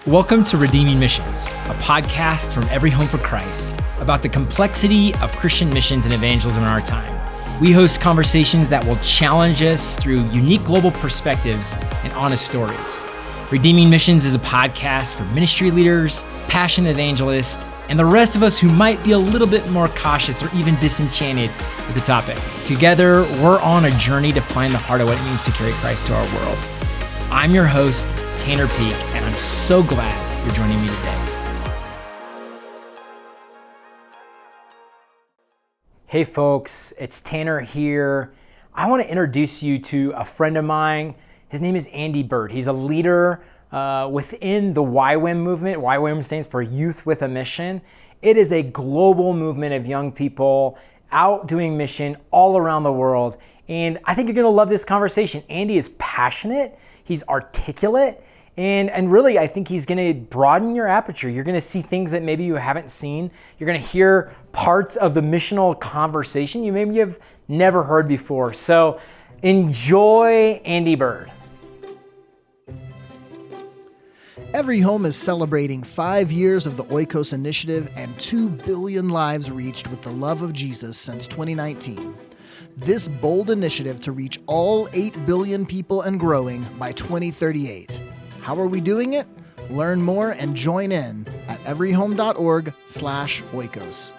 Welcome to Redeeming Missions, a podcast from Every Home for Christ about the complexity of Christian missions and evangelism in our time. We host conversations that will challenge us through unique global perspectives and honest stories. Redeeming Missions is a podcast for ministry leaders, passionate evangelists, and the rest of us who might be a little bit more cautious or even disenchanted with the topic. Together, we're on a journey to find the heart of what it means to carry Christ to our world. I'm your host, Tanner Peak, and I'm so glad you're joining me today. Hey folks, it's Tanner here. I want to introduce you to a friend of mine. His name is Andy Byrd. He's a leader within the YWAM movement. YWAM stands for Youth with a Mission. It is a global movement of young people out doing mission all around the world. And I think you're going to love this conversation. Andy is passionate. He's articulate. And really, I think he's going to broaden your aperture. You're going to see things that maybe you haven't seen. You're going to hear parts of the missional conversation you maybe have never heard before. So enjoy Andy Byrd. Every Home is celebrating 5 years of the Oikos Initiative and 2 billion lives reached with the love of Jesus since 2019. This bold initiative to reach all 8 billion people and growing by 2038. How are we doing it? Learn more and join in at everyhome.org/oikos.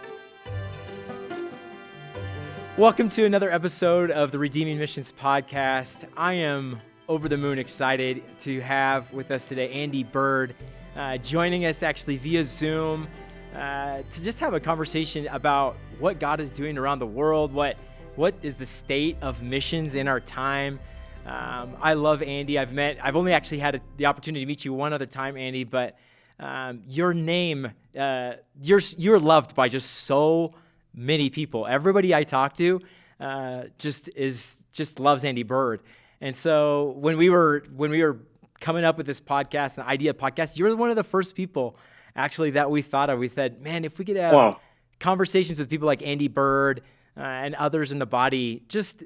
Welcome to another episode of the Redeeming Missions podcast. I am over the moon excited to have with us today Andy Byrd, joining us actually via Zoom to just have a conversation about what God is doing around the world, what is the state of missions in our time. I love Andy. I've only actually had the opportunity to meet you one other time, Andy, but your name, you're loved by just so many people. Everybody I talk to just loves Andy Byrd. And so when we were coming up with this podcast, the idea of podcast, you're one of the first people actually that we thought of. We said, man, if we could have conversations with people like Andy Byrd and others in the body, just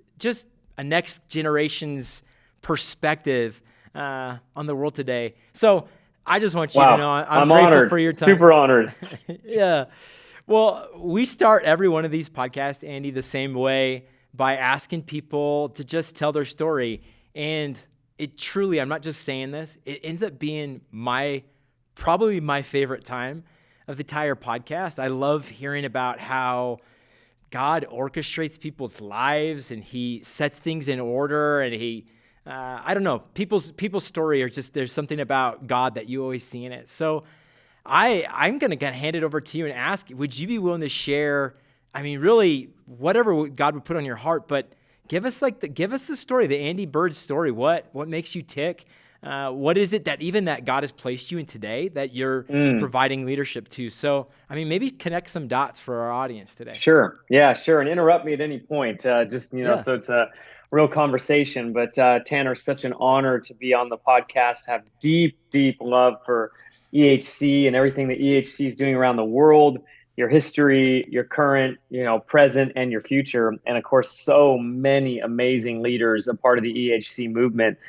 a next generation's perspective on the world today. So I just want you to know I'm grateful honored. for your time. Super honored. Yeah. Well, we start every one of these podcasts, Andy, the same way, by asking people to just tell their story. And it truly, I'm not just saying this, it ends up being probably my favorite time of the entire podcast. I love hearing about how God orchestrates people's lives and he sets things in order, and he, I don't know, people's story are just, there's something about God that you always see in it. So I'm going to hand it over to you and ask, would you be willing to share, really whatever God would put on your heart, but give us the story, the Andy Byrd story. What makes you tick? What is it that God has placed you in today that you're providing leadership to? So, maybe connect some dots for our audience today. Sure. Yeah, sure. And interrupt me at any point. So it's a real conversation. But Tanner, such an honor to be on the podcast, have deep, deep love for EHC and everything that EHC is doing around the world, your history, your current, present, and your future. And of course, so many amazing leaders, a part of the EHC movement.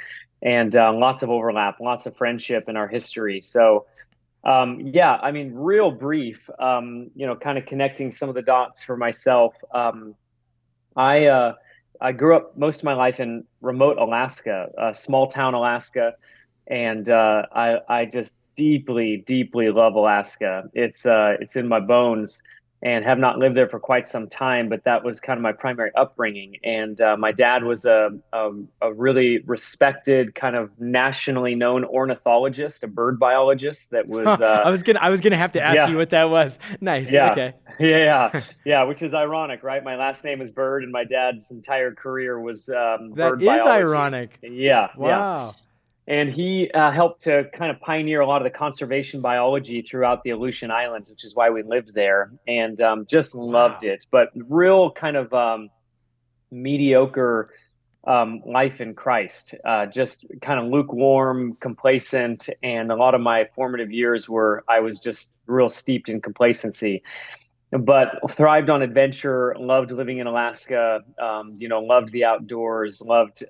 And lots of overlap, lots of friendship in our history. So, real brief, kind of connecting some of the dots for myself. I grew up most of my life in remote Alaska, small town Alaska, and I just deeply, deeply love Alaska. It's in my bones, and have not lived there for quite some time, but that was kind of my primary upbringing. And my dad was a really respected, kind of nationally known ornithologist, a bird biologist that was... I was gonna have to ask you what that was. Nice. Yeah. Okay. Yeah, which is ironic, right? My last name is Byrd, and my dad's entire career was bird biology. That is ironic. Yeah. Wow. Yeah. And he helped to kind of pioneer a lot of the conservation biology throughout the Aleutian Islands, which is why we lived there, and just loved it. But real kind of mediocre life in Christ, just kind of lukewarm, complacent, and a lot of my formative years I was just real steeped in complacency. But thrived on adventure, loved living in Alaska, loved the outdoors, loved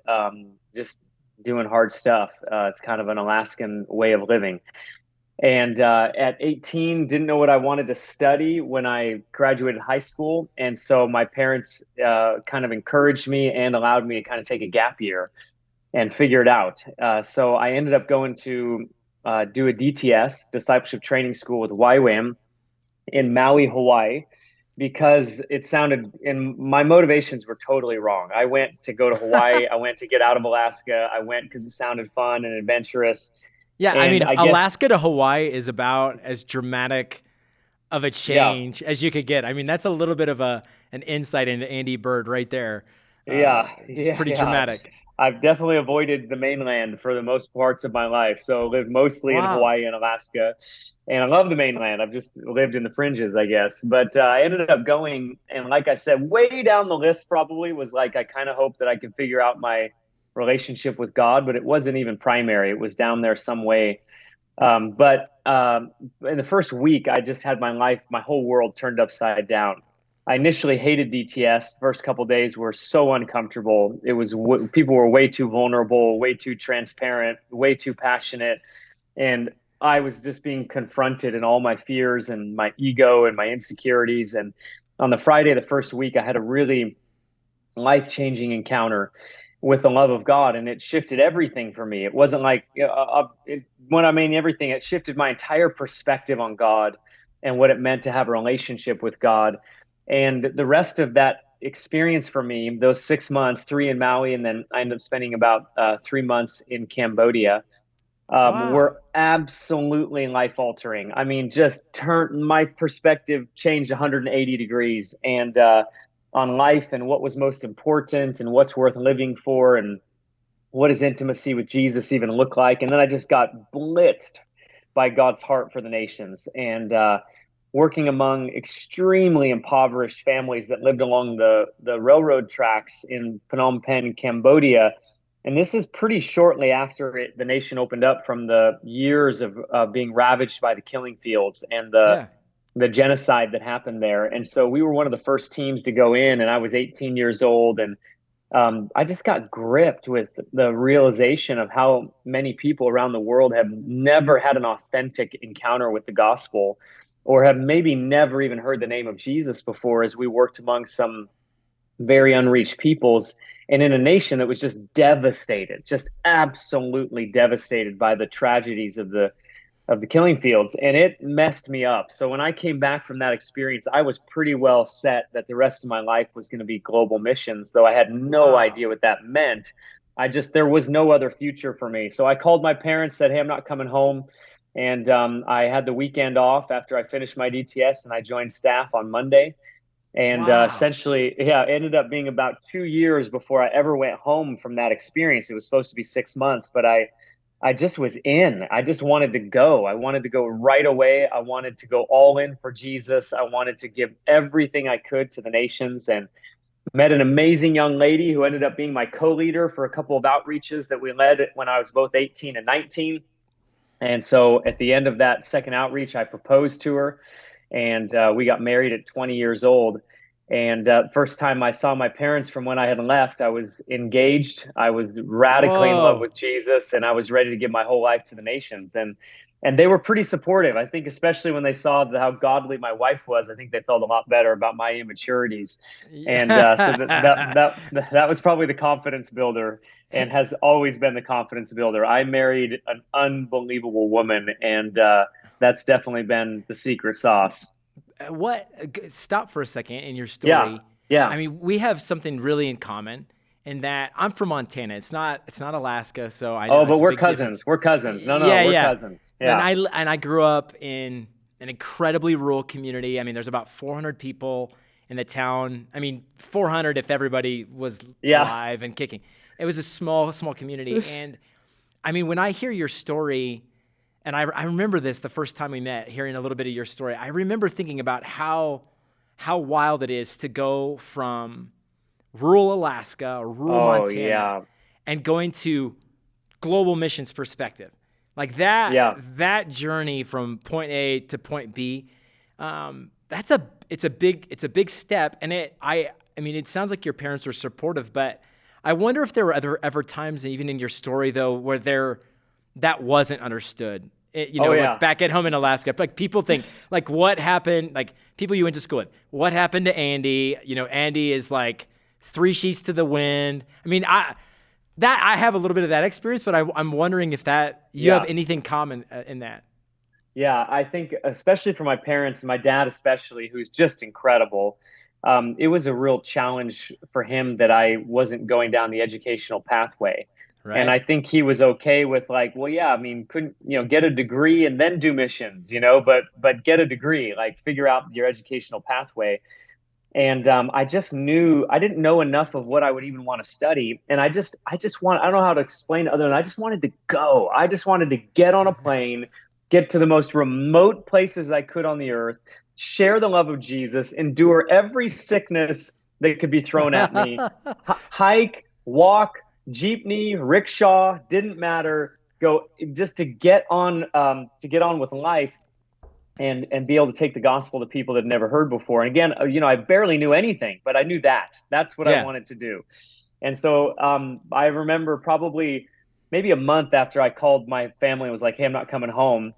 just doing hard stuff. It's kind of an Alaskan way of living. And at 18, didn't know what I wanted to study when I graduated high school. And so my parents kind of encouraged me and allowed me to kind of take a gap year and figure it out. So I ended up going to do a DTS, Discipleship Training School with YWAM in Maui, Hawaii, because it sounded, and my motivations were totally wrong. I went to go to Hawaii. I went to get out of Alaska. I went because it sounded fun and adventurous. Yeah, I And mean, I guess, Alaska to Hawaii is about as dramatic of a yeah, change as you could get. I mean, that's a little bit of an insight into Andy Byrd right there. yeah, It's yeah, pretty yeah. dramatic. I've definitely avoided the mainland for the most parts of my life. So lived mostly in Wow. Hawaii and Alaska. And I love the mainland. I've just lived in the fringes, I guess. But I ended up going, and like I said, way down the list probably was like, I kind of hoped that I could figure out my relationship with God, but it wasn't even primary. It was down there some way. But in the first week, I just had my whole world turned upside down. I initially hated DTS. First couple of days were so uncomfortable. People were way too vulnerable, way too transparent, way too passionate, and I was just being confronted in all my fears and my ego and my insecurities. And on the Friday, the first week, I had a really life-changing encounter with the love of God, and it shifted everything for me. It wasn't like when I mean everything, it shifted my entire perspective on God and what it meant to have a relationship with God. And the rest of that experience for me, those 6 months, three in Maui, and then I ended up spending about 3 months in Cambodia, Wow. were absolutely life altering. I mean, just turned my perspective changed 180 degrees, and on life and what was most important and what's worth living for and what does intimacy with Jesus even look like. And then I just got blitzed by God's heart for the nations, and working among extremely impoverished families that lived along the railroad tracks in Phnom Penh, Cambodia. And this is pretty shortly after the nation opened up from the years of being ravaged by the killing fields and Yeah. the genocide that happened there. And so we were one of the first teams to go in, and I was 18 years old. And I just got gripped with the realization of how many people around the world have never had an authentic encounter with the gospel, or have maybe never even heard the name of Jesus before, as we worked among some very unreached peoples and in a nation that was just devastated, just absolutely devastated by the tragedies of the killing fields, and it messed me up. So when I came back from that experience, I was pretty well set that the rest of my life was going to be global missions, though I had no Wow. idea what that meant. There was no other future for me. So I called my parents, said, "Hey, I'm not coming home." And I had the weekend off after I finished my DTS, and I joined staff on Monday. And Wow. essentially, yeah, it ended up being about 2 years before I ever went home from that experience. It was supposed to be 6 months, but I just was in. I just wanted to go. I wanted to go right away. I wanted to go all in for Jesus. I wanted to give everything I could to the nations, and met an amazing young lady who ended up being my co-leader for a couple of outreaches that we led when I was both 18 and 19. And so at the end of that second outreach, I proposed to her, and we got married at 20 years old. And first time I saw my parents from when I had left, I was engaged. I was radically in love Whoa. with Jesus, and I was ready to give my whole life to the nations. And they were pretty supportive. I think, especially when they saw how godly my wife was, I think they felt a lot better about my immaturities. And so Yeah. that was probably the confidence builder, and has always been the confidence builder. I married an unbelievable woman, and that's definitely been the secret sauce. Stop for a second in your Yeah, story. yeah. I mean, we have something really in common in that I'm from Montana. It's not Alaska, so I know Oh, but it's a we're big difference. cousins. We're cousins. No, Yeah, we're yeah. cousins. And Yeah, I grew up in an incredibly rural community. I mean, there's about 400 people in the town. I mean, 400 if everybody was yeah. alive and kicking. It was a small community. And I mean, when I hear your story, and I remember this the first time we met, hearing a little bit of your story, I remember thinking about how wild it is to go from rural Alaska or rural Oh, Montana yeah, and going to global missions perspective. Like that yeah. that journey from point A to point B, it's a big step. And I mean, it sounds like your parents were supportive, but I wonder if there were ever times, even in your story though, where that wasn't understood. Oh, yeah. like back at home in Alaska. Like people think, like what happened, like people you went to school with, what happened to Andy? Andy is like 3 sheets to the wind. I mean, I have a little bit of that experience, but I'm wondering if that you have anything common in that. Yeah, I think especially for my parents and my dad especially, who's just incredible. It was a real challenge for him that I wasn't going down the educational pathway. And Right. I think he was okay with like, well, yeah, I mean, couldn't, get a degree and then do missions, but get a degree, like figure out your educational pathway. And I just knew I didn't know enough of what I would even want to study. And I don't know how to explain it other than I just wanted to go. I just wanted to get on a plane, get to the most remote places I could on the earth, share the love of Jesus, endure every sickness that could be thrown at me, hike, walk, jeepney, rickshaw, didn't matter. Go just to get on with life and be able to take the gospel to people that had never heard before. And again, I barely knew anything, but I knew that's what I Yeah. wanted to do. And so I remember probably maybe a month after I called my family and was like, hey, I'm not coming home.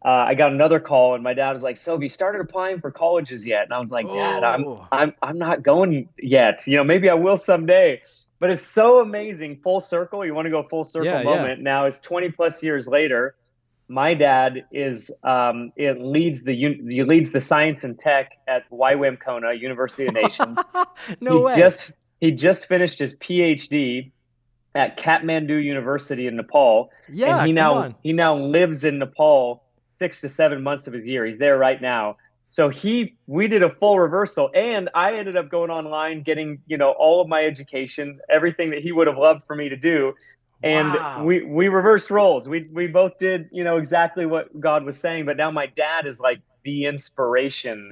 I got another call and my dad was like, so have you started applying for colleges yet? And I was like, Dad, Oh, I'm not going yet. Maybe I will someday. But it's so amazing. Full circle. You want to go full circle yeah. moment. Now it's 20 plus years later. My dad is it leads the science and tech at YWAM Kona, University of Nations. No He way. just he just finished his PhD at Kathmandu University in Nepal, and Yeah, come on. he now lives in Nepal 6 to 7 months of his year. He's there right now. So we did a full reversal, and I ended up going online, getting all of my education, everything that he would have loved for me to do, and Wow. we reversed roles. We both did exactly what God was saying, but now my dad is like the inspiration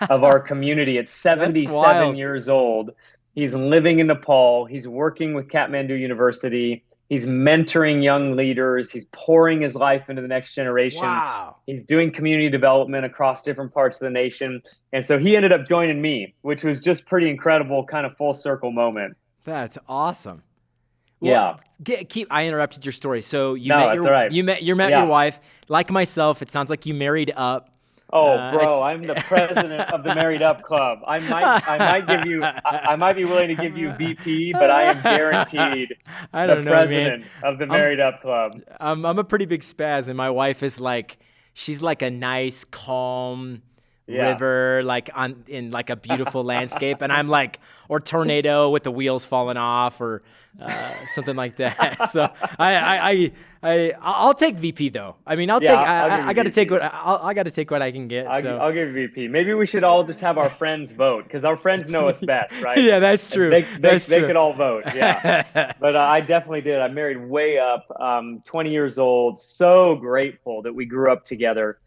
of our community at That's 77 wild. years old. He's living in Nepal. He's working with Kathmandu University. He's mentoring young leaders. He's pouring his life into the next generation. Wow. He's doing community development across different parts of the nation. And so he ended up joining me, which was just pretty incredible, kind of full circle moment. That's awesome. Well, Yeah. I interrupted your story. So No, that's all right. you met your Yeah. wife. Like myself, it sounds like you married up. Oh, bro, It's I'm the president of the Married Up Club. I might be willing to give you VP, but I am guaranteed I the don't know, man. president of the I'm Married Up Club. I'm a pretty big spaz, and my wife is like, she's like a nice, calm Yeah. river, like in like a beautiful landscape, and I'm like, or tornado with the wheels falling off, or something like that. So I'll take VP though. I mean, I'll give I you got to take VP. I got to take what I can get. So I'll give you VP. Maybe we should all just have our friends vote because our friends know us best, right? yeah, that's true. They could all vote. Yeah. But I definitely did. I married way up, 20 years old. So grateful that we grew up together.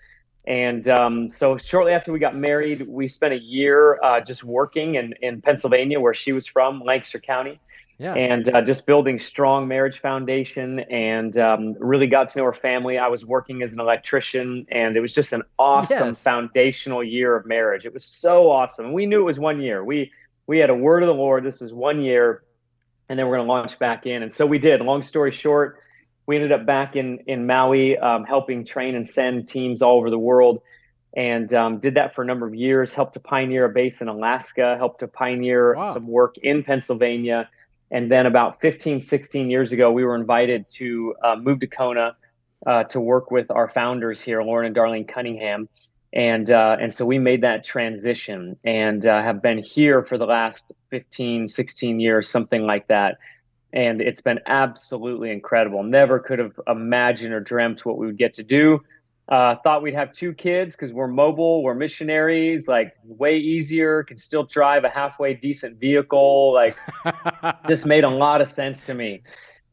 And so shortly after we got married, we spent a year just working in Pennsylvania, where she was from, Lancaster County. Yeah. And just building strong marriage foundation, and really got to know her family. I was working as an electrician, and it was just an awesome Yes. foundational year of marriage. It was so awesome. And we knew it was 1 year. We had a word of the Lord. This is 1 year, and then we're going to launch back in. And so we did. Long story short, we ended up back in Maui, helping train and send teams all over the world, and did that for a number of years. Helped to pioneer a base in Alaska. Helped to pioneer Wow. some work in Pennsylvania. And then about 15, 16 years ago, we were invited to move to Kona to work with our founders here, Lauren and Darlene Cunningham. And so we made that transition, and have been here for the last 15, 16 years, something like that. And it's been absolutely incredible. Never could have imagined or dreamt what we would get to do. Thought we'd have 2 kids because we're mobile, we're missionaries, like way easier, can still drive a halfway decent vehicle. Like, just made a lot of sense to me.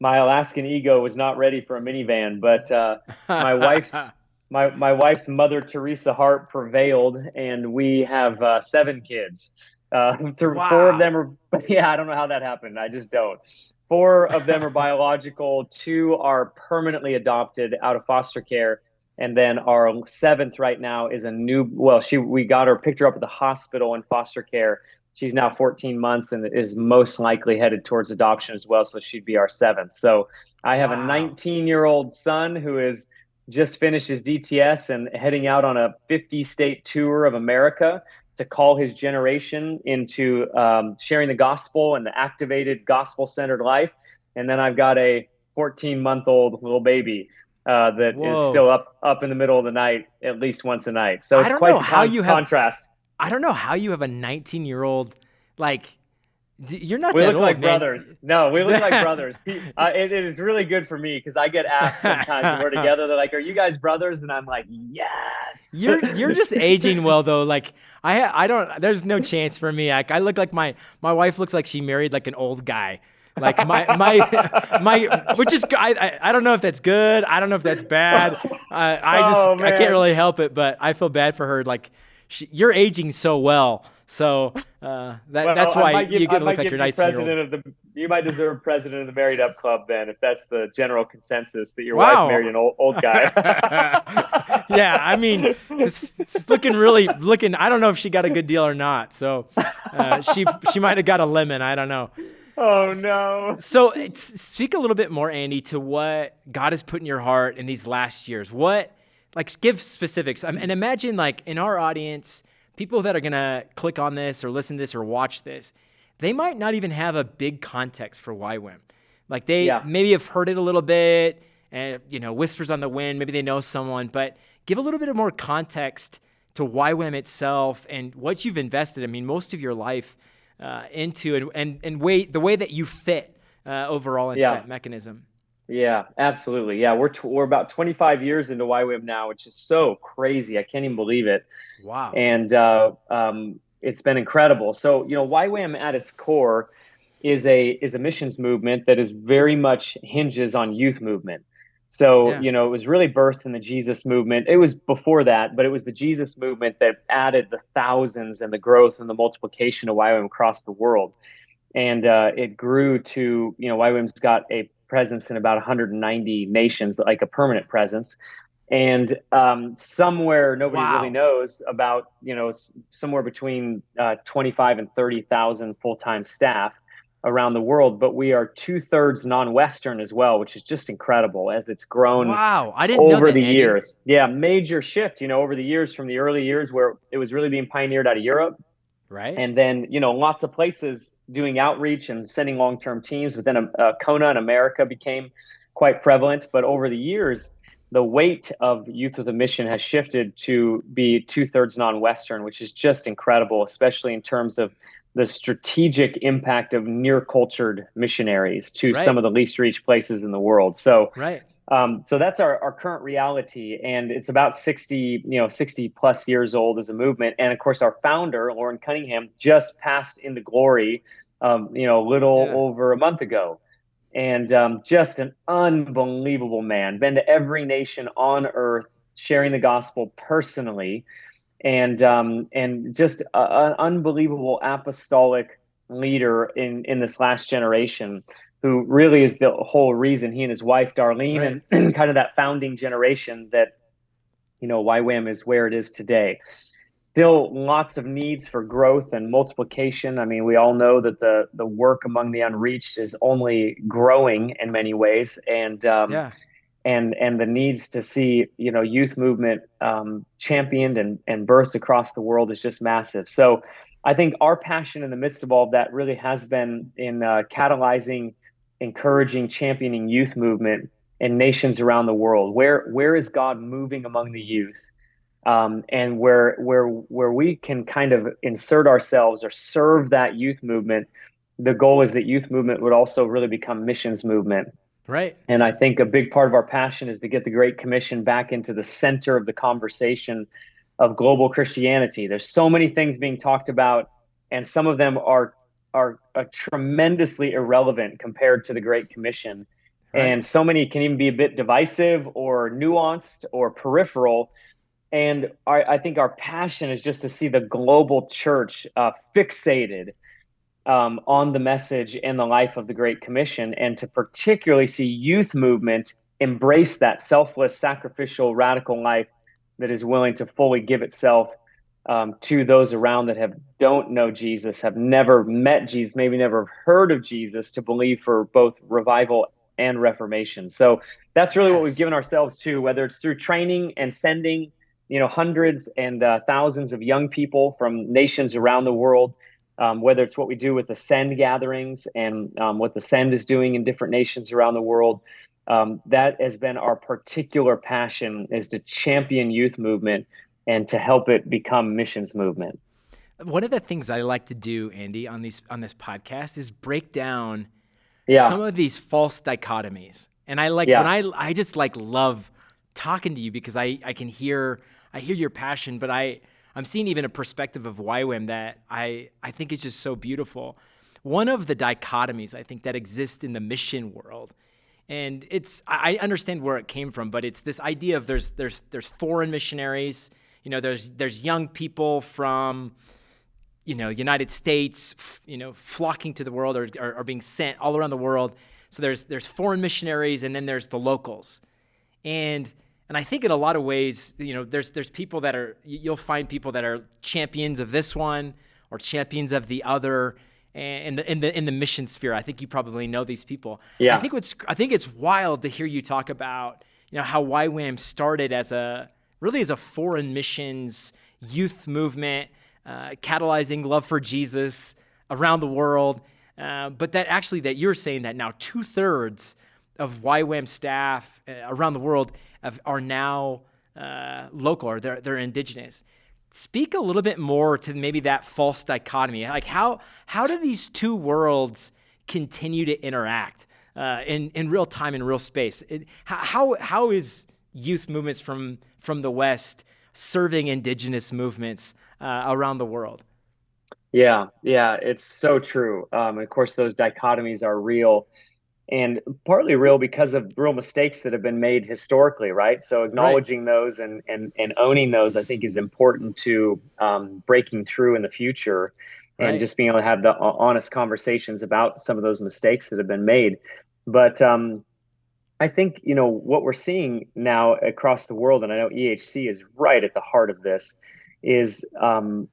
My Alaskan ego was not ready for a minivan, but my wife's my wife's Mother Teresa heart prevailed, and we have 7 kids. 4 of them are, yeah, I don't know how that happened. I just don't. 4 of them are biological. 2 are permanently adopted out of foster care. And then our 7th right now is we got her, picked her up at the hospital in foster care. She's now 14 months and is most likely headed towards adoption as well. So she'd be our 7th. So I have a 19-year-old son who is just finished his DTS and heading out on a 50-state tour of America to call his generation into sharing the gospel and the activated gospel-centered life. And then I've got a 14-month-old little baby that is Whoa. still up in the middle of the night at least once a night. So I it's don't quite know the how you have contrast. I don't know how you have a 19-year-old like you're not We that look old, like man. brothers. No, we look like brothers. It is really good for me because I get asked sometimes when we're together. They're like, "Are you guys brothers?" And I'm like, "Yes." You're just aging well though. Like I don't. There's no chance for me. I look like my wife looks like she married like an old guy. Like my which is I don't know if that's good. I don't know if that's bad. Oh I can't man. really help it, but I feel bad for her. Like you're aging so well. So Well, that's why you I get to look might like give you're you 19-year-old. president of the. You might deserve president of the Married Up Club then, if that's the general consensus that your wife married Wow. an old guy. Yeah, I mean, it's looking. I don't know if she got a good deal or not. So, she might have got a lemon. I don't know. Oh no. So, speak a little bit more, Andy, to what God has put in your heart in these last years. What, like, give specifics. And imagine, like, in our audience, people that are gonna click on this or listen to this or watch this, they might not even have a big context for YWAM. Like they Yeah. maybe have heard it a little bit and, whispers on the wind, maybe they know someone, but give a little bit of more context to YWAM itself and what you've invested, I mean, most of your life into and the way that you fit overall into Yeah. that mechanism. Yeah, absolutely. Yeah, we're about 25 years into YWAM now, which is so crazy. I can't even believe it. Wow. And it's been incredible. So, YWAM at its core is a missions movement that is very much hinges on youth movement. So, Yeah. it was really birthed in the Jesus movement. It was before that, but it was the Jesus movement that added the thousands and the growth and the multiplication of YWAM across the world. And it grew to, YWAM's got a presence in about 190 nations, like a permanent presence. And somewhere nobody really Wow. knows about, somewhere between 25 and 30,000 full-time staff around the world. But we are 2/3 non-Western as well, which is just incredible as it's grown Wow. I didn't know over that, the Andy. years. Yeah, major shift, over the years from the early years where it was really being pioneered out of Europe Right? and then lots of places doing outreach and sending long-term teams. But then Kona in America became quite prevalent. But over the years, the weight of youth with a mission has shifted to be 2/3 non-Western, which is just incredible, especially in terms of the strategic impact of near-cultured missionaries to some Right. of the least reached places in the world. So Right. so that's our current reality, and it's about 60 plus years old as a movement. And of course, our founder, Lauren Cunningham, just passed into glory, a little Yeah. over a month ago. And just an unbelievable man, been to every nation on earth, sharing the gospel personally, and just an unbelievable apostolic leader in this last generation, who really is the whole reason he and his wife Darlene Right. and kind of that founding generation that YWAM is where it is today. Still lots of needs for growth and multiplication. I mean, we all know that the work among the unreached is only growing in many ways, Yeah. and the needs to see youth movement championed and birthed across the world is just massive. So I think our passion in the midst of all of that really has been in catalyzing, encouraging, championing youth movement in nations around the world. Where is God moving among the youth? And where we can kind of insert ourselves or serve that youth movement. The goal is that youth movement would also really become missions movement. Right. And I think a big part of our passion is to get the Great Commission back into the center of the conversation of global Christianity. There's so many things being talked about, and some of them are tremendously irrelevant compared to the Great Commission. Right. And so many can even be a bit divisive or nuanced or peripheral. And I think our passion is just to see the global church fixated on the message and the life of the Great Commission, and to particularly see youth movement embrace that selfless, sacrificial, radical life that is willing to fully give itself to those around that don't know Jesus, have never met Jesus, maybe never heard of Jesus, to believe for both revival and reformation. So that's really what we've Yes. given ourselves to, whether it's through training and sending, hundreds and thousands of young people from nations around the world, whether it's what we do with the Send gatherings and what the Send is doing in different nations around the world. That has been our particular passion, is to champion youth movement and to help it become missions movement. One of the things I like to do, Andy, on this podcast is break down Yeah, some of these false dichotomies. And I like when yeah, I just like love talking to you because I hear your passion, but I'm seeing even a perspective of YWAM that I think is just so beautiful. One of the dichotomies I think that exist in the mission world, and I understand where it came from, but it's this idea of there's foreign missionaries, there's young people from United States, flocking to the world or being sent all around the world. So there's foreign missionaries, and then there's the locals. And I think in a lot of ways, there's people that you'll find people that are champions of this one or champions of the other. And in the mission sphere, I think you probably know these people. yeah. I think it's wild to hear you talk about how YWAM started as a foreign missions youth movement, catalyzing love for Jesus around the world. But that you're saying that now 2/3 of YWAM staff around the world are now local, or they're indigenous. Speak a little bit more to maybe that false dichotomy. Like how do these two worlds continue to interact in real time, in real space? How is youth movements from the West serving indigenous movements around the world? Yeah, it's so true. Of course, those dichotomies are real, and partly real because of real mistakes that have been made historically, right? So Right, acknowledging those and owning those, I think, is important to breaking through in the future, and right. just being able to have the honest conversations about some of those mistakes that have been made. But I think what we're seeing now across the world, and I know EHC is right at the heart of this, is the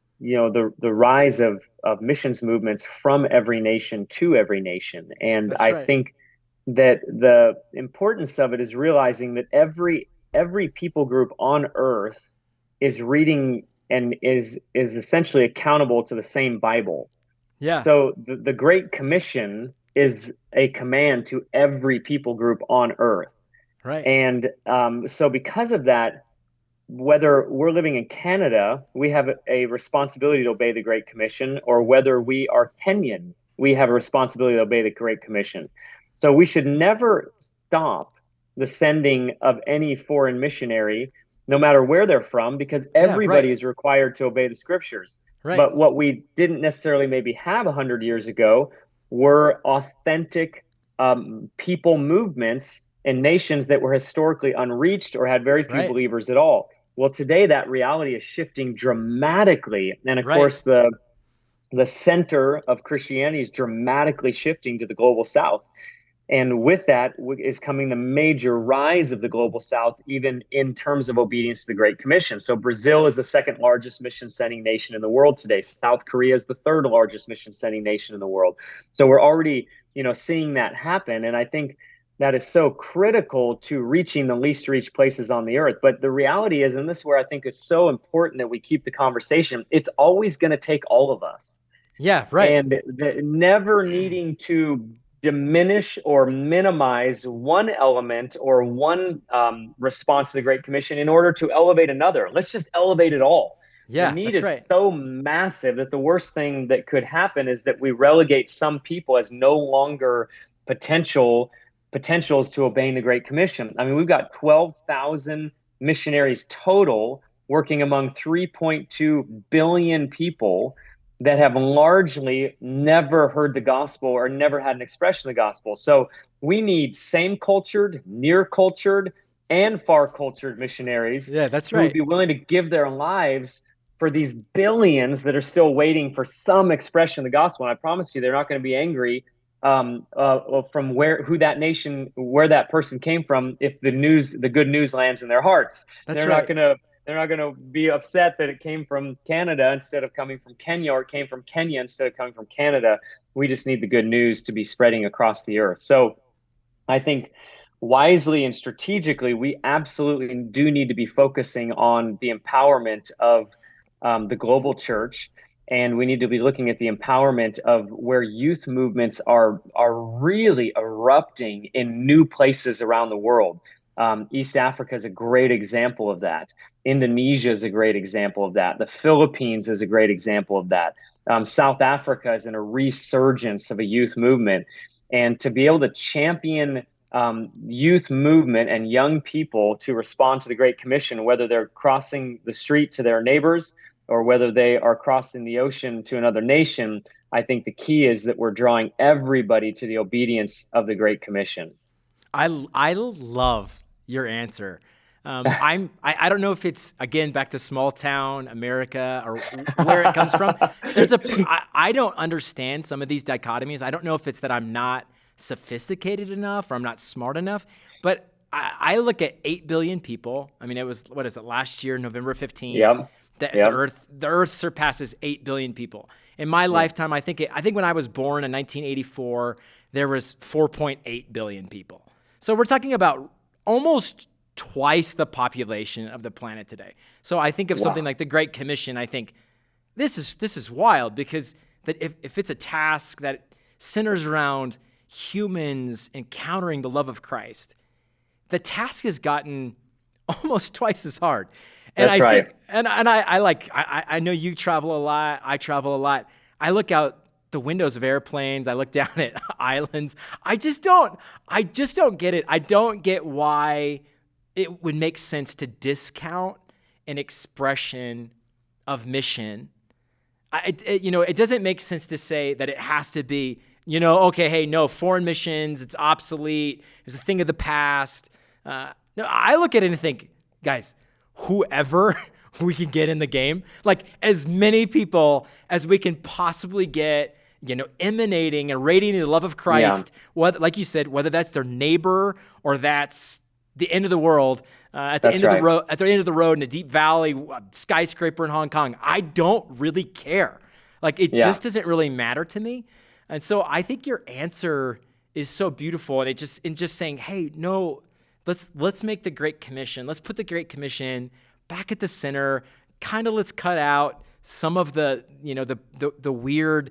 rise of missions movements from every nation to every nation, and That's I right. think that the importance of it is realizing that every people group on earth is reading and is essentially accountable to the same Bible. Yeah, So the Great Commission is a command to every people group on earth. right. And so because of that, whether we're living in Canada, we have a responsibility to obey the Great Commission, or whether we are Kenyan, we have a responsibility to obey the Great Commission. So we should never stop the sending of any foreign missionary, no matter where they're from, because Yeah, everybody right, is required to obey the scriptures. right, But what we didn't necessarily maybe have 100 years ago were authentic people movements in nations that were historically unreached or had very few right, believers at all. Well, today that reality is shifting dramatically, and of right. course the center of Christianity is dramatically shifting to the global South. And with that is coming the major rise of the global South, even in terms of obedience to the Great Commission. So Brazil is the second largest mission sending nation in the world today. South Korea is the third largest mission sending nation in the world. So we're already, seeing that happen. And I think that is so critical to reaching the least reached places on the earth. But the reality is, and this is where I think it's so important that we keep the conversation, it's always going to take all of us. Yeah, right, And never needing to diminish or minimize one element or one response to the Great Commission in order to elevate another. Let's just elevate it all. The yeah, need that's is right. so massive that the worst thing that could happen is that we relegate some people as no longer potentials to obeying the Great Commission. I mean, we've got 12,000 missionaries total working among 3.2 billion people that have largely never heard the gospel or never had an expression of the gospel. So we need same cultured, near cultured, and far cultured missionaries Yeah, that's who would right. be willing to give their lives for these billions that are still waiting for some expression of the gospel. And I promise you, they're not going to be angry from who that nation, where that person came from, if the good news lands in their hearts. That's They're not right. going to they're not going to be upset that it came from Canada instead of coming from Kenya, or it came from Kenya instead of coming from Canada. We just need the good news to be spreading across the earth. So I think wisely and strategically, we absolutely do need to be focusing on the empowerment of the global church, and we need to be looking at the empowerment of where youth movements are really erupting in new places around the world. East Africa is a great example of that. Indonesia is a great example of that. The Philippines is a great example of that. South Africa is in a resurgence of a youth movement, and to be able to champion youth movement and young people to respond to the Great Commission, whether they're crossing the street to their neighbors or whether they are crossing the ocean to another nation, I think the key is that we're drawing everybody to the obedience of the Great Commission. I love your answer. I don't know if it's, again, back to small town America or where it comes from. I don't understand some of these dichotomies. I don't know if it's that I'm not sophisticated enough or I'm not smart enough, but I look at 8 billion people. I mean, it was, what is it, last year, November 15th, Yep. the Yep. earth surpasses 8 billion people. In my lifetime, I think when I was born in 1984, there was 4.8 billion people. So we're talking about almost twice the population of the planet today. So I think of something like the Great Commission, I think this is wild, because that if it's a task that centers around humans encountering the love of Christ, the task has gotten almost twice as hard. And That's I right. think, and I know you travel a lot. I travel a lot. I look out the windows of airplanes. I look down at islands. I just don't get it. I don't get why it would make sense to discount an expression of mission. It doesn't make sense to say that it has to be, okay, hey, no, foreign missions, it's obsolete, it's a thing of the past. No, I look at it and think, guys, whoever we can get in the game, like as many people as we can possibly get, emanating and radiating the love of Christ, whether, like you said, whether that's their neighbor or that's the end of the world, at the end of the road in a deep valley, skyscraper in Hong Kong. I don't really care. Like it just doesn't really matter to me. And so I think your answer is so beautiful, and just saying, hey, no, let's make the Great Commission. Let's put the Great Commission back at the center. Kind of let's cut out some of the the weird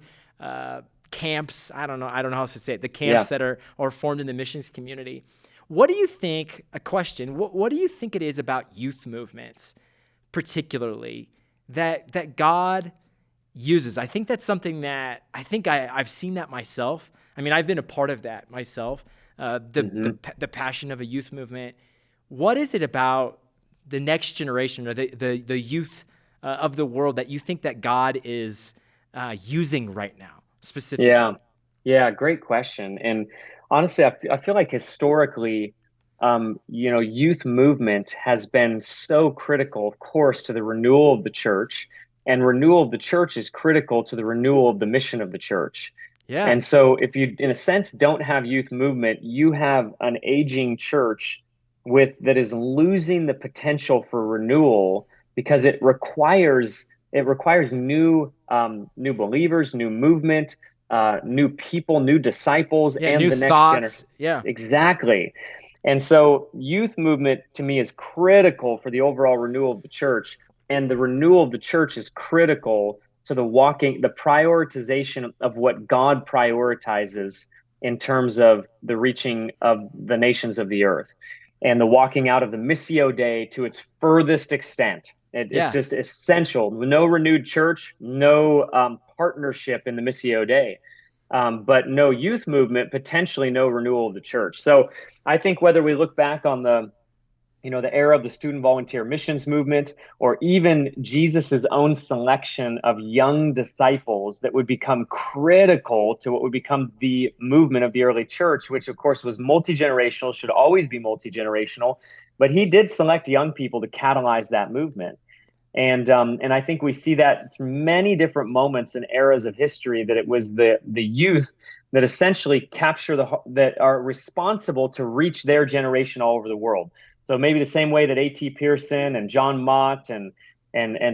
camps. I don't know how else to say it. The camps that are formed in the missions community. What do you think? A question. What do you think it is about youth movements, particularly that God uses? I think that's something that I've seen that myself. I mean, I've been a part of that myself. The passion of a youth movement. What is it about the next generation or the youth of the world that you think that God is using right now specifically? Yeah, great question. And honestly, I feel like historically, youth movement has been so critical, of course, to the renewal of the church, and renewal of the church is critical to the renewal of the mission of the church. Yeah. And so if you, in a sense, don't have youth movement, you have an aging church that is losing the potential for renewal, because it requires new believers, new movement, new people, new disciples, and new the next thoughts. generation. Yeah, Exactly. And so youth movement to me is critical for the overall renewal of the church, and the renewal of the church is critical to the prioritization of what God prioritizes in terms of the reaching of the nations of the earth, and the walking out of the Missio Dei to its furthest extent. It's just essential. No renewed church, no partnership in the Missio Dei, but no youth movement, potentially no renewal of the church. So I think whether we look back on the era of the student volunteer missions movement, or even Jesus's own selection of young disciples that would become critical to what would become the movement of the early church, which of course was multi-generational, should always be multi-generational, but he did select young people to catalyze that movement. And I think we see that through many different moments and eras of history, that it was the youth that essentially that are responsible to reach their generation all over the world. So maybe the same way that A.T. Pierson and John Mott and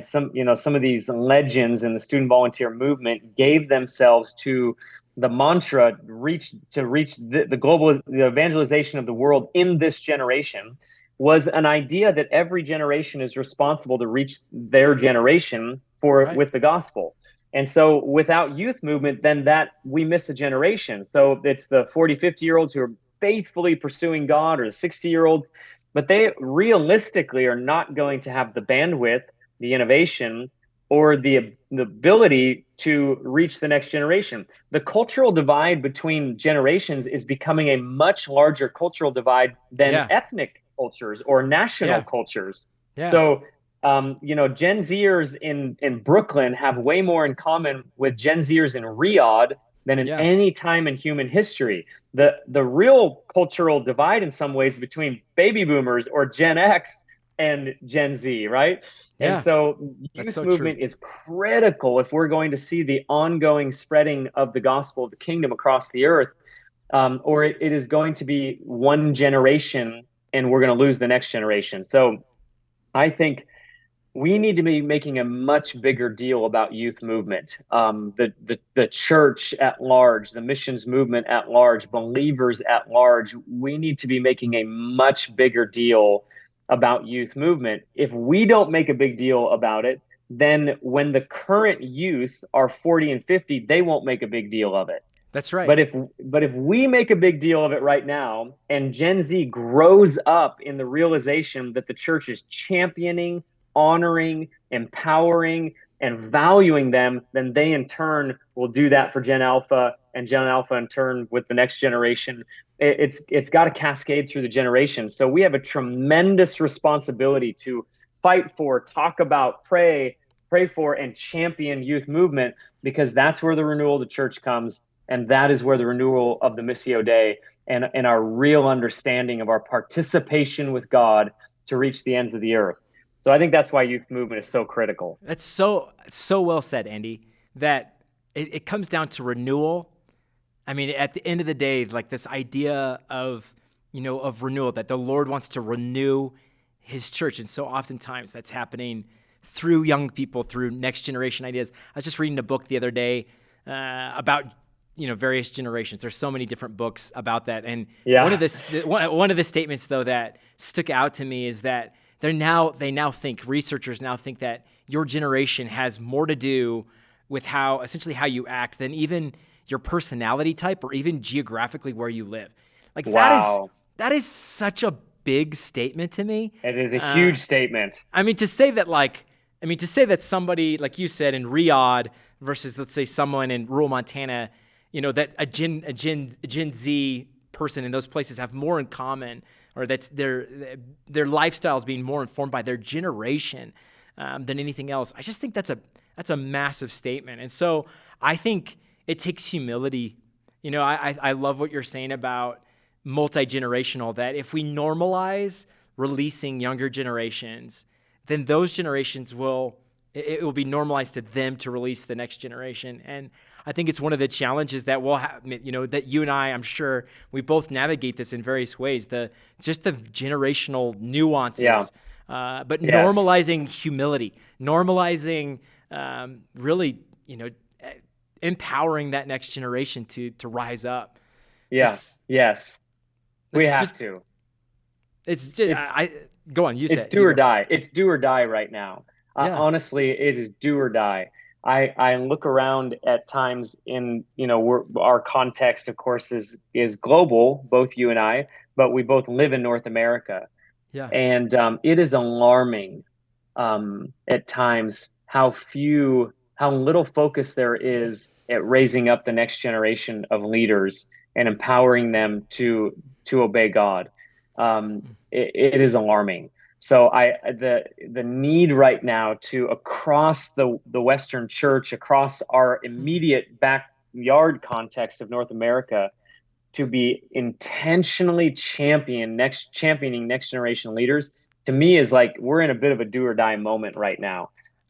some of these legends in the student volunteer movement gave themselves to the mantra to reach the global, the evangelization of the world in this generation was an idea that every generation is responsible to reach their generation Right. with the gospel. And so without youth movement, then that we miss a generation. So it's the 40, 50-year-olds who are faithfully pursuing God, or the 60-year-olds, but they realistically are not going to have the bandwidth, the innovation, or the ability to reach the next generation. The cultural divide between generations is becoming a much larger cultural divide than Yeah. ethnic cultures or national Yeah. cultures. Yeah. So, Gen Zers in Brooklyn have way more in common with Gen Zers in Riyadh than in Yeah. any time in human history. The real cultural divide in some ways between baby boomers or Gen X and Gen Z, right? And Yeah. so That's youth so true. movement is critical if we're going to see the ongoing spreading of the gospel of the kingdom across the earth, or it is going to be one generation and we're going to lose the next generation. So I think we need to be making a much bigger deal about youth movement. The church at large, the missions movement at large, believers at large, we need to be making a much bigger deal about youth movement. If we don't make a big deal about it, then when the current youth are 40 and 50, they won't make a big deal of it. That's right. But if we make a big deal of it right now, and Gen Z grows up in the realization that the church is championing, honoring, empowering, and valuing them, then they in turn will do that for Gen Alpha, and Gen Alpha in turn with the next generation. It's got to cascade through the generations. So we have a tremendous responsibility to fight for, talk about, pray for, and champion youth movement, because that's where the renewal of the church comes. And that is where the renewal of the Missio Dei and our real understanding of our participation with God to reach the ends of the earth. So I think that's why youth movement is so critical. That's so well said, Andy, that it comes down to renewal. I mean, at the end of the day, like this idea of renewal, that the Lord wants to renew his church. And so oftentimes that's happening through young people, through next generation ideas. I was just reading a book the other day about various generations. There's so many different books about that. And one of the statements, though, that stuck out to me is that researchers now think that your generation has more to do with how you act than even your personality type or even geographically where you live. Like, wow. That is such a big statement to me. It is a huge statement. I mean, to say that somebody, like you said, in Riyadh versus, let's say, someone in rural Montana, that a Gen Z person in those places have more in common, or that's their lifestyles being more informed by their generation than anything else. I just think that's a massive statement. And so I think it takes humility. I love what you're saying about multi-generational, that if we normalize releasing younger generations, then those generations it will be normalized to them to release the next generation. And I think it's one of the challenges that we'll have, that you and I'm sure we both navigate this in various ways, just the generational nuances, but yes. Normalizing humility, normalizing really, empowering that next generation to rise up. Yes. We have to. Go on. It's do or die. It's do or die right now. Honestly, it is do or die. I look around at times in, our context, of course, is global, both you and I, but we both live in North America. Yeah. And it is alarming at times how little focus there is at raising up the next generation of leaders and empowering them to obey God. It is alarming. So the need right now to, across the Western church, across our immediate backyard context of North America, to be intentionally championing next generation leaders, to me is like we're in a bit of a do or die moment right now.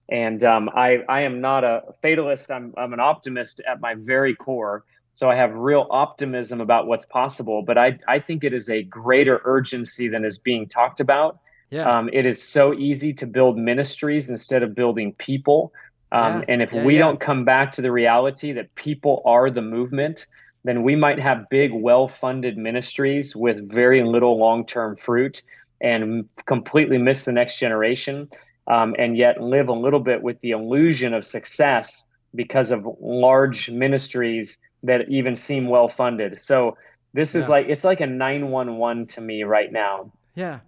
And I am not a fatalist. I'm an optimist at my very core. So I have real optimism about what's possible. But I think it is a greater urgency than is being talked about. Yeah. It is so easy to build ministries instead of building people. Yeah. And if Yeah. we Yeah. don't come back to the reality that people are the movement, then we might have big, well-funded ministries with very little long-term fruit and completely miss the next generation, and yet live a little bit with the illusion of success because of large ministries that even seem well-funded. So this is Yeah. like, it's like a 911 to me right now, Yeah.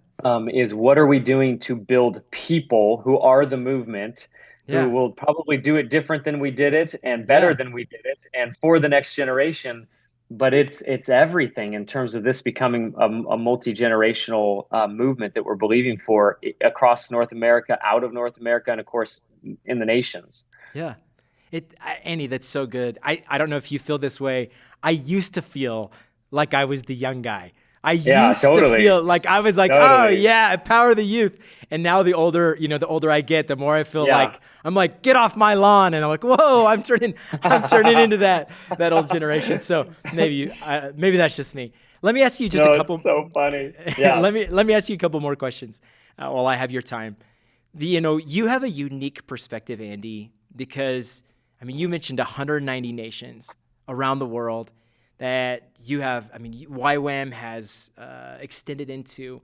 is what are we doing to build people who are the movement, who Yeah. will probably do it different than we did it and better Yeah. than we did it and for the next generation. But it's everything in terms of this becoming a multi-generational movement that we're believing for across North America, out of North America, and of course in the nations. Yeah. Andy, that's so good. I don't know if you feel this way. I used to feel like I was the young guy. I Yeah, used to totally. feel like I was like, oh Totally. yeah, empower the youth. And now the older I get, the more I feel Yeah. like I'm like, get off my lawn. And I'm like, whoa, I'm turning into that old generation. So maybe that's just me. Let me ask you just a No, it's couple. so funny. Yeah. let me ask you a couple more questions while I have your time. You have a unique perspective, Andy, because I mean, you mentioned 190 nations around the world that you have. I mean, YWAM has extended into.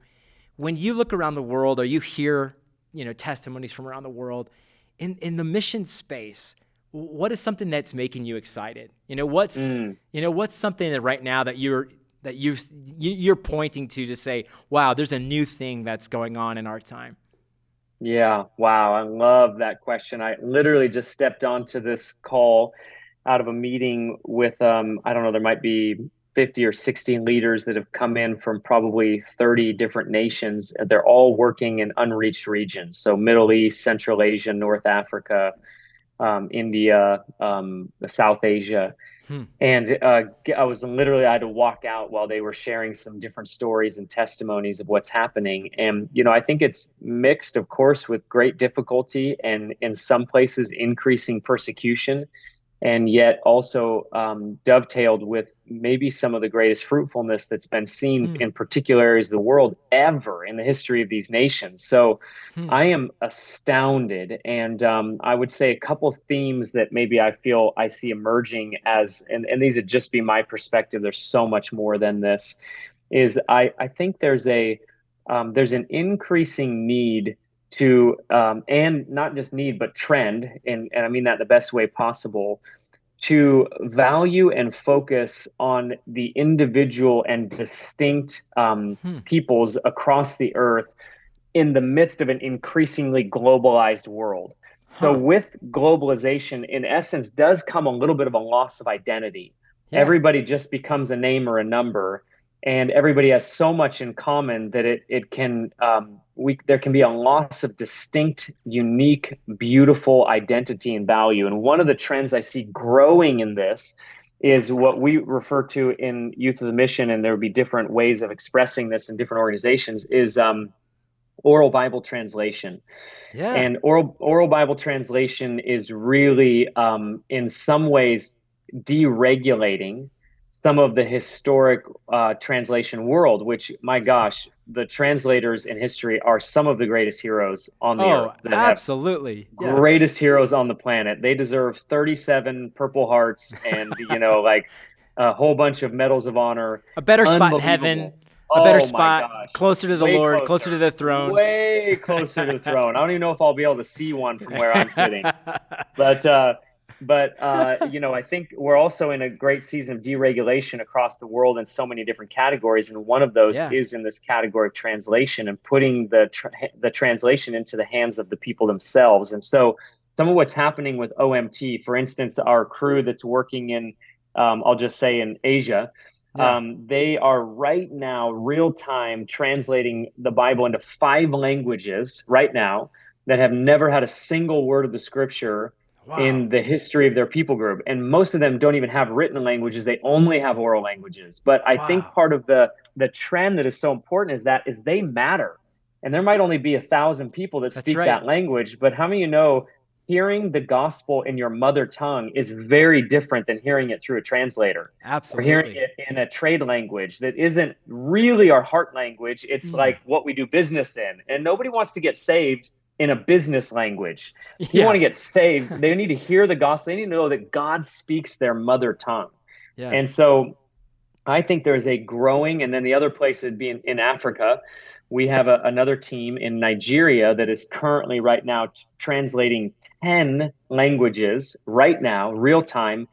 When you look around the world, or you hear, testimonies from around the world, in the mission space, what is something that's making you excited? What's something that right now that you're pointing to say, wow, there's a new thing that's going on in our time. Yeah, wow. I love that question. I literally just stepped onto this call out of a meeting with, I don't know, there might be 50 or 60 leaders that have come in from probably 30 different nations. They're all working in unreached regions. So Middle East, Central Asia, North Africa, India, South Asia. Hmm. And I had to walk out while they were sharing some different stories and testimonies of what's happening. And, I think it's mixed, of course, with great difficulty and in some places increasing persecution, and yet also dovetailed with maybe some of the greatest fruitfulness that's been seen Hmm. in particular areas of the world ever in the history of these nations. So Hmm. I am astounded. And I would say a couple of themes that maybe I feel I see emerging and these would just be my perspective. There's so much more than this, is I think there's an increasing need to, and not just need, but trend, and I mean that the best way possible, to value and focus on the individual and distinct Hmm. peoples across the earth in the midst of an increasingly globalized world. So Huh. with globalization, in essence, does come a little bit of a loss of identity. Yeah. Everybody just becomes a name or a number, and everybody has so much in common that it can there can be a loss of distinct, unique, beautiful identity and value. And one of the trends I see growing in this is what we refer to in Youth of the Mission, and there would be different ways of expressing this in different organizations, is oral Bible translation. Yeah. And oral Bible translation is really, in some ways, deregulating some of the historic translation world, which, my gosh, the translators in history are some of the greatest heroes on the earth Oh, that have absolutely. Yeah. greatest heroes on the planet. They deserve 37 Purple Hearts and, like a whole bunch of medals of honor. A better spot in heaven, Unbelievable. a better Oh my spot gosh. closer to the Way Lord, closer to closer. the throne. Way closer to the throne. I don't even know if I'll be able to see one from where I'm sitting. But I think we're also in a great season of deregulation across the world in so many different categories, and one of those Yeah. is in this category of translation and putting the translation into the hands of the people themselves. And so, some of what's happening with OMT, for instance, our crew that's working in, I'll just say in Asia, Yeah. they are right now real time translating the Bible into 5 languages right now that have never had a single word of the scripture Wow. in the history of their people group. And most of them don't even have written languages. They only have oral languages. But I think Wow. part of the trend that is so important is they matter. And there might only be 1,000 people that That's speak right. that language, but how many of you know hearing the gospel in your mother tongue is very different than hearing it through a translator or hearing Absolutely. it in a trade language that isn't really our heart language. It's Mm. like what we do business in. And nobody wants to get saved in a business language. If you Yeah. want to get saved, they need to hear the gospel. They need to know that God speaks their mother tongue. Yeah. And so I think there's a growing, and then the other place would be in Africa. We have another team in Nigeria that is currently right now translating 10 languages right now, real time,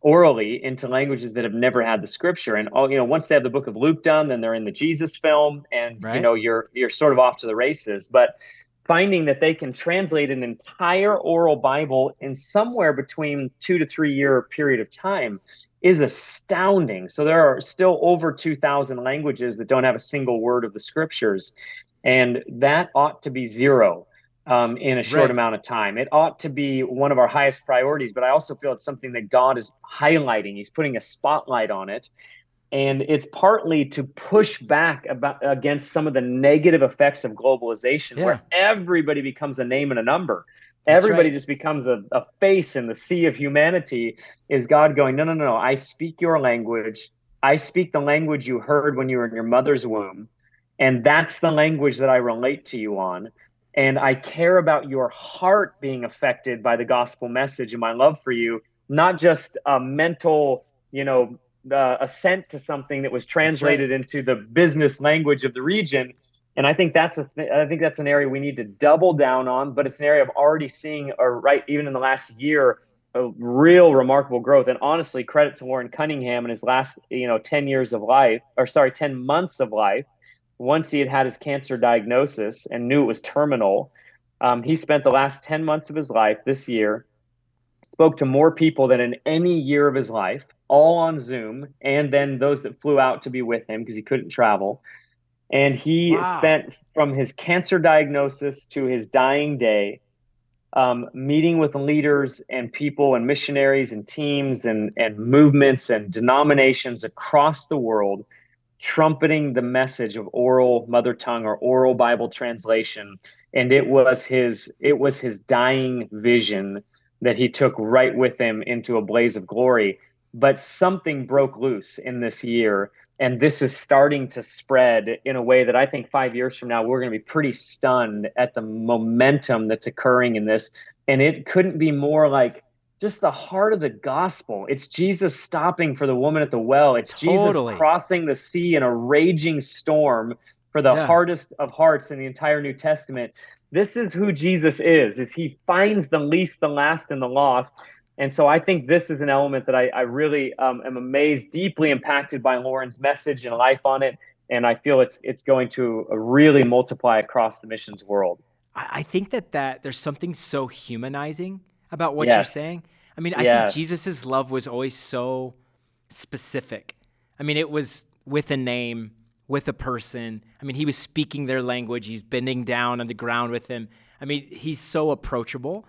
orally into languages that have never had the scripture. And all, once they have the book of Luke done, then they're in the Jesus film, and Right. you're sort of off to the races. But finding that they can translate an entire oral Bible in somewhere between 2 to 3 year period of time is astounding. So there are still over 2,000 languages that don't have a single word of the scriptures, and that ought to be zero in a short Right. amount of time. It ought to be one of our highest priorities, but I also feel it's something that God is highlighting. He's putting a spotlight on it. And it's partly to push back against some of the negative effects of globalization, Yeah. where everybody becomes a name and a number. That's Everybody right. just becomes a face in the sea of humanity. Is God going, no, no, no, no. I speak your language. I speak the language you heard when you were in your mother's womb. And that's the language that I relate to you on. And I care about your heart being affected by the gospel message and my love for you, not just a mental, assent to something that was That's right. translated into the business language of the region. And I think that's an area we need to double down on, but it's an area I'm already seeing, even in the last year, a real remarkable growth. And honestly, credit to Warren Cunningham in his last, 10 years of life, 10 months of life. Once he had his cancer diagnosis and knew it was terminal, he spent the last 10 months of his life this year, spoke to more people than in any year of his life, all on Zoom, and then those that flew out to be with him because he couldn't travel. And he Wow. spent from his cancer diagnosis to his dying day meeting with leaders and people and missionaries and teams and movements and denominations across the world, trumpeting the message of oral mother tongue or oral Bible translation. And it was his dying vision that he took right with him into a blaze of glory. But something broke loose in this year, and this is starting to spread in a way that I think 5 years from now, we're going to be pretty stunned at the momentum that's occurring in this. And it couldn't be more like just the heart of the gospel. It's Jesus stopping for the woman at the well. It's Jesus Totally. crossing the sea in a raging storm for the Yeah. hardest of hearts in the entire New Testament. This is who Jesus is he finds the least, the last, and the lost. And so I think this is an element that I really am amazed, deeply impacted by Lauren's message and life on it. And I feel it's going to really multiply across the missions world. I think that there's something so humanizing about what you're Yes. saying. I mean, I think Yes. Jesus's love was always so specific. I mean, it was with a name, with a person. I mean, he was speaking their language. He's bending down on the ground with them. I mean, he's so approachable.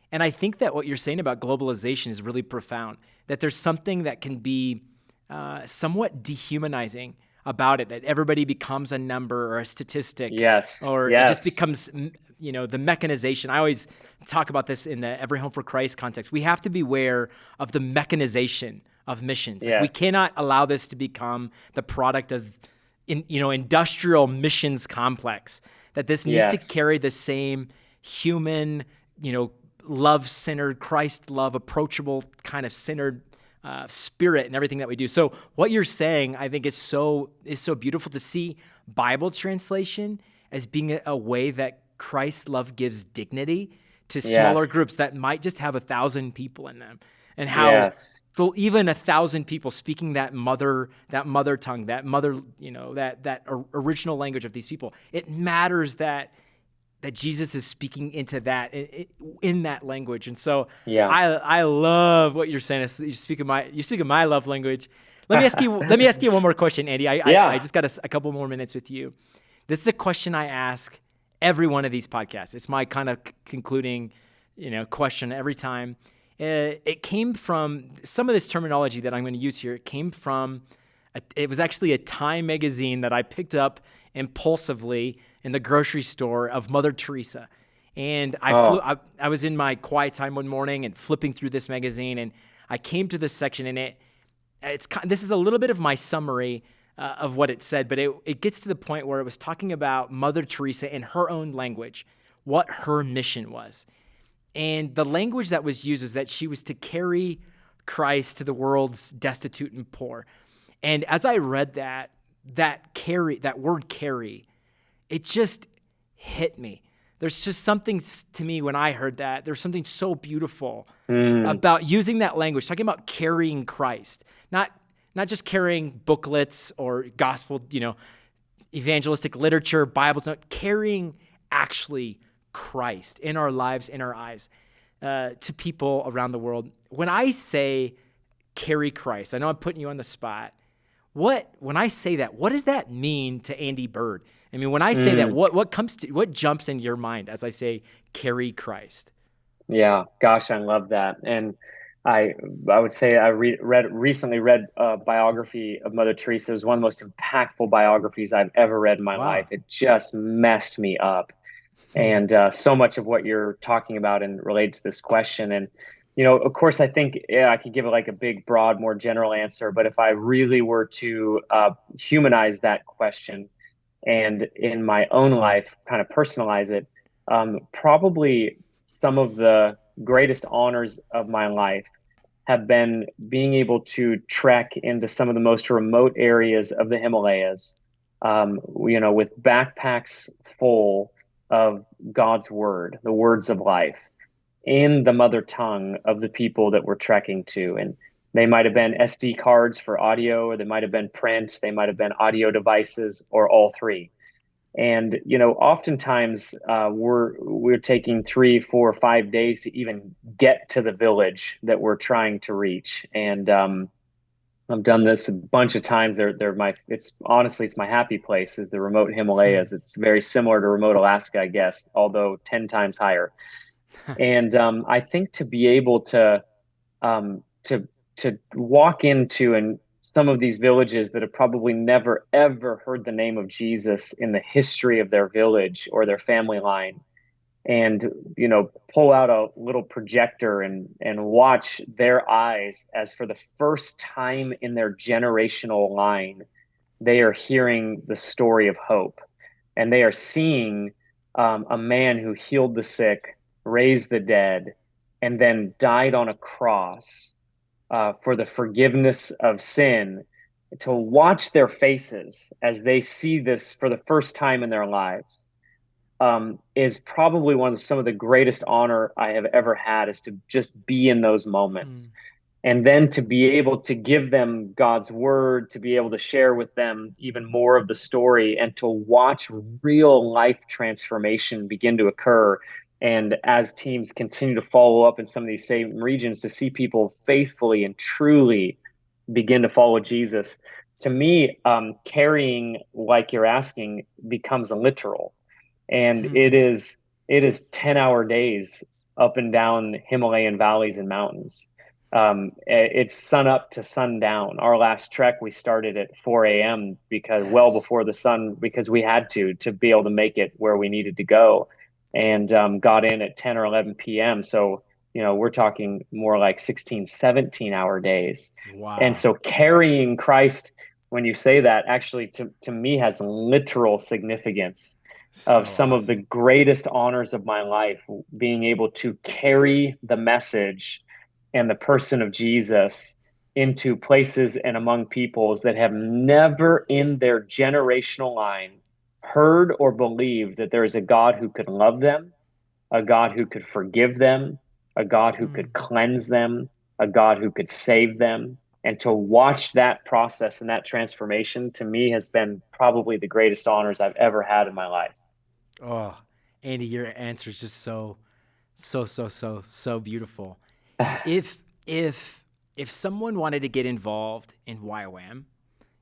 And I think that what you're saying about globalization is really profound, that there's something that can be somewhat dehumanizing about it, that everybody becomes a number or a statistic, Yes. or it just Yes. becomes, the mechanization. I always talk about this in the Every Home for Christ context. We have to beware of the mechanization of missions. Like, we Yes. cannot allow this to become the product of, industrial missions complex, that this needs to Yes. carry the same human, love-centered, Christ love, approachable kind of centered spirit and everything that we do. So what you're saying, I think, is so beautiful to see Bible translation as being a way that Christ's love gives dignity to smaller Yes. groups that might just have 1,000 people in them, and how Yes. even 1,000 people speaking that mother tongue, that original language of these people, it matters that Jesus is speaking into that in that language. And so Yeah. I love what you're saying. You speak of my love language. Let me ask you one more question, Andy. I Yeah. just got a couple more minutes with you. This is a question I ask every one of these podcasts. It's my kind of concluding, question every time. It came from some of this terminology that I'm going to use here. It came from, it was actually a Time magazine that I picked up impulsively in the grocery store of Mother Teresa. And I was in my quiet time one morning and flipping through this magazine, and I came to this section, and this is a little bit of my summary of what it said, but it gets to the point where it was talking about Mother Teresa in her own language, what her mission was. And the language that was used is that she was to carry Christ to the world's destitute and poor. And as I read that word carry, it just hit me. There's just something to me when I heard that. There's something so beautiful about using that language, talking about carrying Christ, not just carrying booklets or gospel, evangelistic literature, Bibles, no, carrying actually Christ in our lives, in our eyes, to people around the world. When I say carry Christ, I know I'm putting you on the spot. When I say that, what does that mean to Andy Byrd? I mean, when I say that, what jumps in your mind as I say carry Christ? Yeah, gosh, I love that. And I would say I recently read a biography of Mother Teresa. It was one of the most impactful biographies I've ever read in my life. It just messed me up. And so much of what you're talking about and related to this question. And, of course, I think I could give it like a big, broad, more general answer. But if I really were to humanize that question and in my own life, kind of personalize it, probably some of the greatest honors of my life have been being able to trek into some of the most remote areas of the Himalayas, with backpacks full of God's word, the words of life, in the mother tongue of the people that we're trekking to. And they might have been SD cards for audio, or they might have been print, they might have been audio devices, or all three. And, oftentimes we're taking 3, 4, 5 days to even get to the village that we're trying to reach. And I've done this a bunch of times. It's my happy place is the remote Himalayas. It's very similar to remote Alaska, I guess, although 10 times higher. And I think to be able to walk into and some of these villages that have probably never, ever heard the name of Jesus in the history of their village or their family line, and, pull out a little projector and watch their eyes as for the first time in their generational line, they are hearing the story of hope. And they are seeing a man who healed the sick, raised the dead, and then died on a cross for the forgiveness of sin. To watch their faces as they see this for the first time in their lives is probably some of the greatest honor I have ever had, is to just be in those moments. And then to be able to give them God's word, to be able to share with them even more of the story, and to watch real life transformation begin to occur. And as teams continue to follow up in some of these same regions, to see people faithfully and truly begin to follow Jesus, to me, carrying, like you're asking, becomes literal. And it is 10-hour days up and down Himalayan valleys and mountains. It's sun up to sundown. Our last trek, we started at 4 a.m. well before the sun, because we had to be able to make it where we needed to go, and got in at 10 or 11 p.m. So, we're talking more like 16, 17-hour days. Wow. And so carrying Christ, when you say that, actually to me has literal significance of some of the greatest honors of my life, being able to carry the message and the person of Jesus into places and among peoples that have never in their generational line heard or believed that there is a God who could love them, a God who could forgive them, a God who could cleanse them, a God who could save them. And to watch that process and that transformation, to me, has been probably the greatest honors I've ever had in my life. Oh, Andy, your answer is just so beautiful. If someone wanted to get involved in YWAM,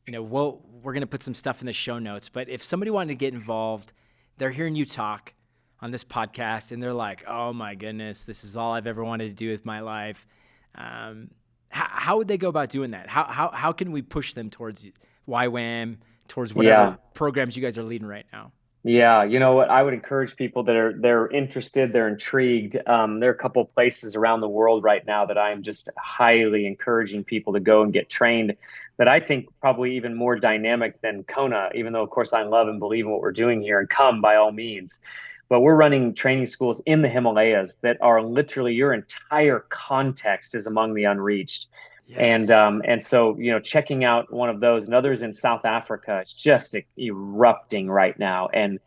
we're going to put some stuff in the show notes, but if somebody wanted to get involved, they're hearing you talk on this podcast and they're like, oh my goodness, this is all I've ever wanted to do with my life. How would they go about doing that? How can we push them towards YWAM, towards whatever programs you guys are leading right now? Yeah, you know what? I would encourage people that they're interested, they're intrigued. There are a couple of places around the world right now that I'm just highly encouraging people to go and get trained, that I think probably even more dynamic than Kona, even though, of course, I love and believe in what we're doing here, and come by all means. but we're running training schools in the Himalayas that are literally your entire context is among the unreached. Yes. And so, checking out one of those, and others in South Africa, it's just erupting right now. And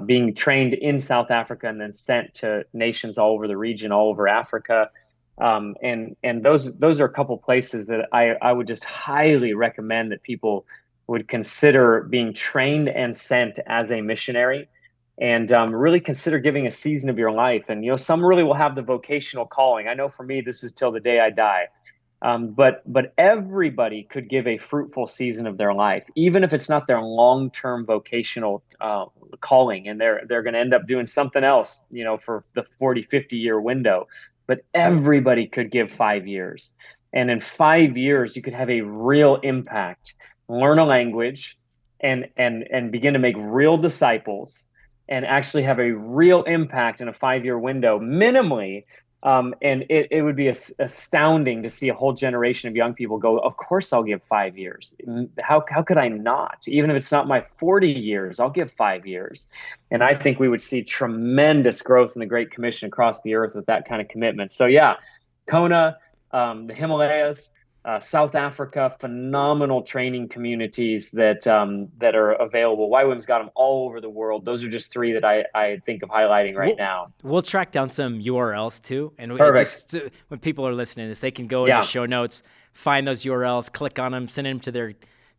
being trained in South Africa and then sent to nations all over the region, all over Africa. And those are a couple places that I would just highly recommend that people would consider being trained and sent as a missionary, and really consider giving a season of your life. And some really will have the vocational calling. I know for me, this is till the day I die. But everybody could give a fruitful season of their life, even if it's not their long-term vocational calling, and they're going to end up doing something else, for the 40, 50-year window. But everybody could give 5 years. And in 5 years, you could have a real impact, learn a language, and begin to make real disciples, and actually have a real impact in a 5-year window, minimally. And it would be astounding to see a whole generation of young people go, of course I'll give 5 years. How could I not? Even if it's not my 40 years, I'll give 5 years. And I think we would see tremendous growth in the Great Commission across the earth with that kind of commitment. So yeah, Kona, the Himalayas, South Africa, phenomenal training communities that are available. YWAM's got them all over the world. Those are just three that I think of highlighting right now. We'll track down some URLs too, and Perfect. when people are listening to this, they can go into show notes, find those URLs, click on them, send them to their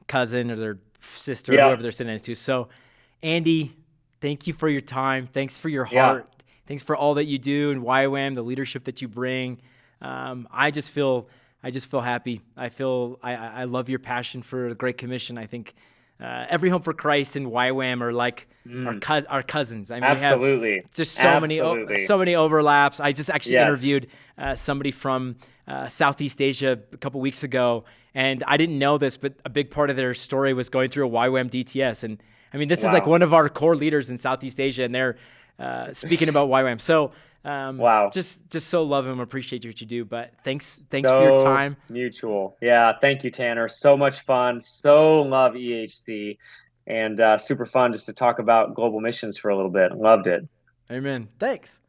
cousin or their sister, whoever they're sending it to. So, Andy, thank you for your time. Thanks for your heart. Thanks for all that you do in YWAM, the leadership that you bring. I just feel happy. I love your passion for the Great Commission. I think Every Home for Christ and YWAM are like our cousins. I mean, absolutely. we have just so many overlaps. I just actually interviewed somebody from Southeast Asia a couple weeks ago, and I didn't know this, but a big part of their story was going through a YWAM DTS. And I mean, this is like one of our core leaders in Southeast Asia, and they're speaking about YWAM. So just so love and appreciate what you do. But thanks for your time. Mutual. Yeah. Thank you, Tanner. So much fun. So love EHC, and super fun just to talk about global missions for a little bit. Loved it. Amen. Thanks.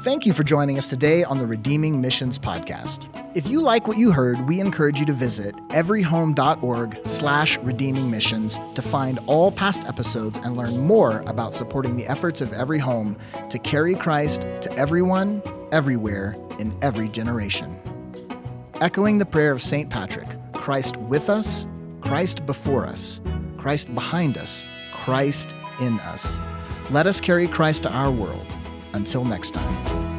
Thank you for joining us today on the Redeeming Missions podcast. If you like what you heard, we encourage you to visit everyhome.org/redeeming missions to find all past episodes and learn more about supporting the efforts of Every Home to carry Christ to everyone, everywhere, in every generation. Echoing the prayer of St. Patrick, Christ with us, Christ before us, Christ behind us, Christ in us. Let us carry Christ to our world. Until next time.